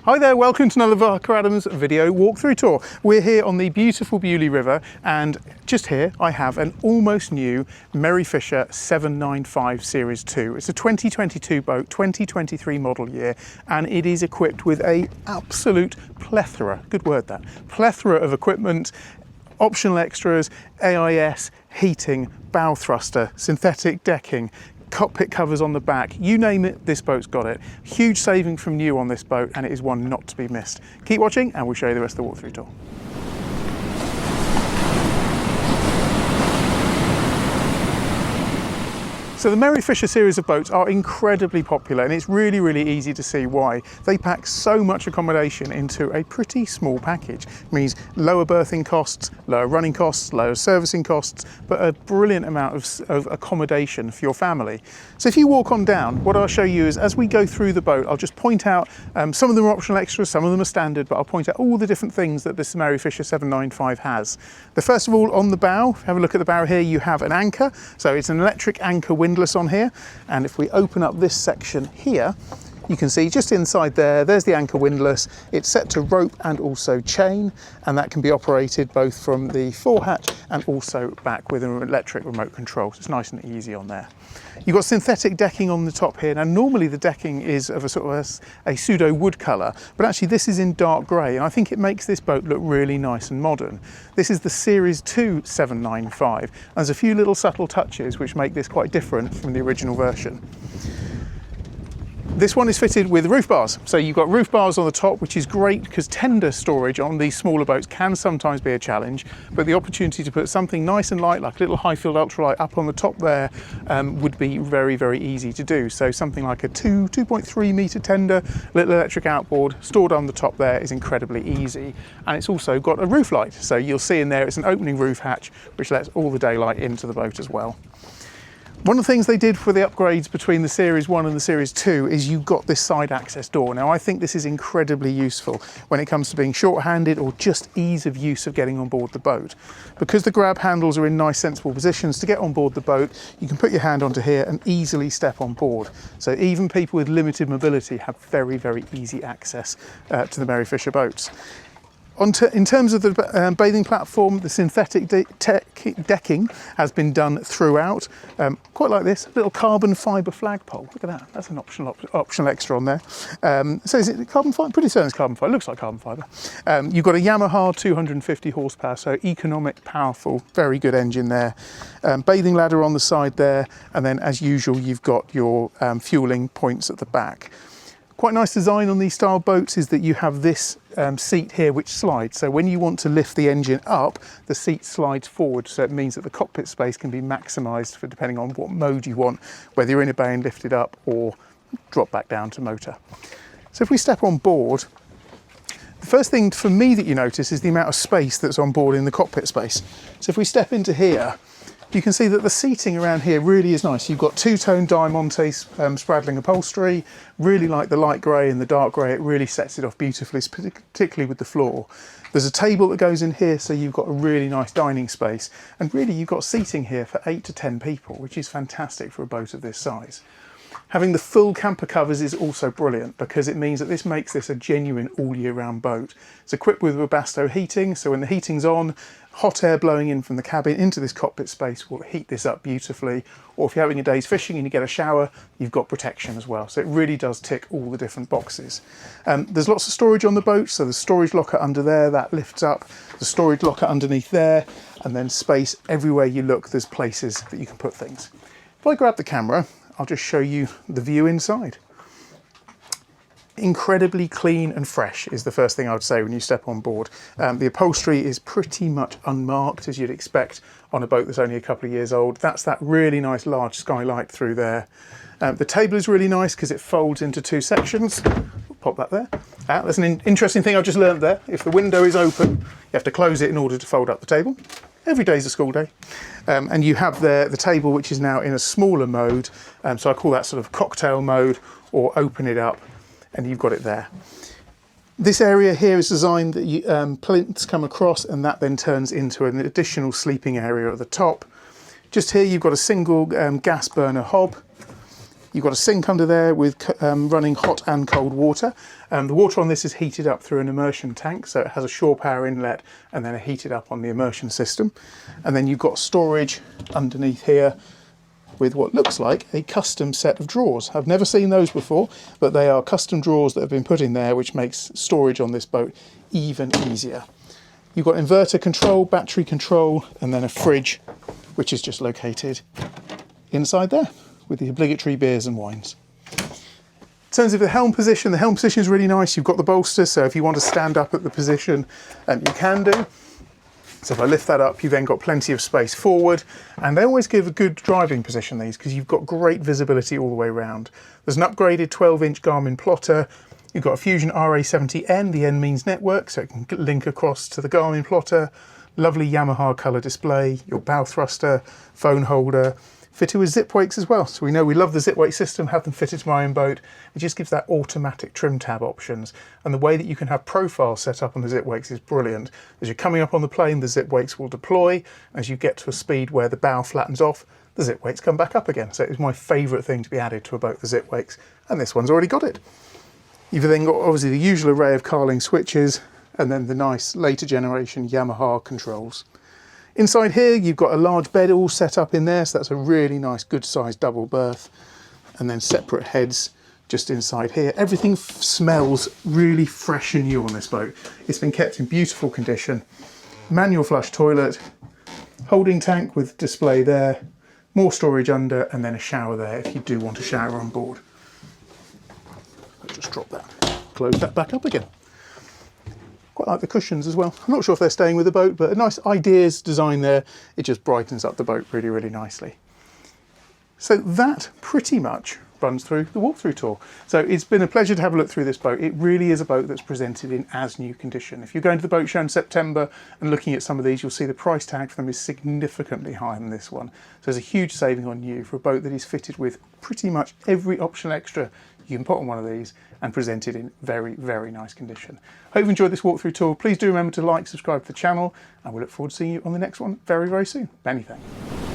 Hi there, welcome to another of our Radome video walkthrough tour. We're here on the beautiful Beaulieu River, and just here I have an almost new Merry Fisher 795 Series 2. It's a 2022 boat, 2023 model year, and it is equipped with a absolute plethora, good word that, plethora of equipment, optional extras, AIS, heating, bow thruster, synthetic decking, cockpit covers on the back, you name it, this boat's got it. Huge saving from new on this boat, and it is one not to be missed. Keep watching and we'll show you the rest of the walkthrough tour. So the Merry Fisher series of boats are incredibly popular, and it's really easy to see why. They pack so much accommodation into a pretty small package. It means lower berthing costs, lower running costs, lower servicing costs, but a brilliant amount of accommodation for your family. So if you walk on down, what I'll show you is, as we go through the boat, I'll just point out, some of them are optional extras, some of them are standard, but I'll point out all the different things that this Merry Fisher 795 has. First of all, on the bow, have a look at the bow here, you have an anchor. So it's an electric anchor windlass on here, and if we open up this section here, you can see just inside there's the anchor windlass. It's set to rope and also chain, and that can be operated both from the forehatch and also back with an electric remote control. So it's nice and easy on there. You've got synthetic decking on the top here. Now normally the decking is of a sort of a pseudo wood colour, but actually this is in dark grey, and I think it makes this boat look really nice and modern. This is the Series 2 795. There's a few little subtle touches which make this quite different from the original version. This one is fitted with roof bars. So you've got roof bars on the top, which is great because tender storage on these smaller boats can sometimes be a challenge, but the opportunity to put something nice and light, like a little high-field ultralight up on the top there, would be very easy to do. So something like a 2.3 metre tender, little electric outboard stored on the top there is incredibly easy. And it's also got a roof light. So you'll see in there it's an opening roof hatch, which lets all the daylight into the boat as well. One of the things they did for the upgrades between the Series 1 and the Series 2 is you got this side access door. Now I think this is incredibly useful when it comes to being short-handed or just ease of use of getting on board the boat. Because the grab handles are in nice sensible positions to get on board the boat, you can put your hand onto here and easily step on board. So even people with limited mobility have very easy access to the Merry Fisher boats. In terms of the bathing platform, the synthetic decking has been done throughout. Quite like this, little carbon fibre flagpole. Look at that, that's an optional extra on there. So is it carbon fibre? Pretty certain it's carbon fibre, it looks like carbon fibre. You've got a Yamaha 250 horsepower, so economic, powerful, very good engine there. Bathing ladder on the side there, and then as usual you've got your fueling points at the back. Quite nice design on these style boats is that you have this seat here which slides. So when you want to lift the engine up, the seat slides forward. So it means that the cockpit space can be maximised for depending on what mode you want, whether you're in a bay and lift it up or drop back down to motor. So if we step on board, the first thing for me that you notice is the amount of space that's on board in the cockpit space. So if we step into here, you can see that the seating around here really is nice. You've got two-tone Diamante spraddling upholstery. Really like the light grey and the dark grey. It really sets it off beautifully, particularly with the floor. There's a table that goes in here, so you've got a really nice dining space. And really you've got seating here for 8 to 10 people, which is fantastic for a boat of this size. Having the full camper covers is also brilliant because it means that this makes this a genuine all year round boat. It's equipped with Webasto heating, so when the heating's on, hot air blowing in from the cabin into this cockpit space will heat this up beautifully. Or if you're having a day's fishing and you get a shower, you've got protection as well. So it really does tick all the different boxes. There's lots of storage on the boat, so the storage locker under there, that lifts up, the storage locker underneath there, and then space everywhere you look, there's places that you can put things. If I grab the camera, I'll just show you the view inside. Incredibly clean and fresh is the first thing I would say when you step on board. The upholstery is pretty much unmarked, as you'd expect on a boat that's only a couple of years old. That's that really nice large skylight through there. The table is really nice because it folds into 2 sections. Pop that there. That's an interesting thing I've just learned there. If the window is open, you have to close it in order to fold up the table. Every day's a school day. And you have the table, which is now in a smaller mode. So I call that sort of cocktail mode, or open it up, and you've got it there. This area here is designed that plinths come across, and that then turns into an additional sleeping area at the top. Just here you've got a single gas burner hob. You've got a sink under there with running hot and cold water. The water on this is heated up through an immersion tank, so it has a shore power inlet and then a heated up on the immersion system. And then you've got storage underneath here with what looks like a custom set of drawers. I've never seen those before, but they are custom drawers that have been put in there, which makes storage on this boat even easier. You've got inverter control, battery control, and then a fridge, which is just located inside there with the obligatory beers and wines. In terms of the helm position is really nice. You've got the bolster, so if you want to stand up at the position, you can do. So if I lift that up, you've then got plenty of space forward, and they always give a good driving position, these, because you've got great visibility all the way around. There's an upgraded 12-inch Garmin plotter. You've got a Fusion RA70N, the N means network, so it can link across to the Garmin plotter. Lovely Yamaha colour display, your bow thruster, phone holder, fitted with zip wakes as well. So we know we love the zip wake system, have them fitted to my own boat. It just gives that automatic trim tab options. And the way that you can have profiles set up on the zip wakes is brilliant. As you're coming up on the plane, the zip wakes will deploy. As you get to a speed where the bow flattens off, the zip wakes come back up again. So it's my favourite thing to be added to a boat, the zip wakes. And this one's already got it. You've then got obviously the usual array of Carling switches, and then the nice later generation Yamaha controls. Inside here, you've got a large bed all set up in there, so that's a really nice, good sized double berth. And then separate heads just inside here. Everything smells really fresh and new on this boat. It's been kept in beautiful condition. Manual flush toilet, holding tank with display there, more storage under, and then a shower there if you do want a shower on board. I'll just drop that, close that back up again. Quite like the cushions as well. I'm not sure if they're staying with the boat, but a nice ideas design there. It just brightens up the boat really, really nicely. So that pretty much runs through the walkthrough tour. So it's been a pleasure to have a look through this boat. It really is a boat that's presented in as new condition. If you're going to the boat show in September and looking at some of these, you'll see the price tag for them is significantly higher than this one. So there's a huge saving on new for a boat that is fitted with pretty much every optional extra you can put on one of these and presented in very, very nice condition. Hope you've enjoyed this walkthrough tour. Please do remember to like, subscribe to the channel, and we look forward to seeing you on the next one very, very soon. Many thanks.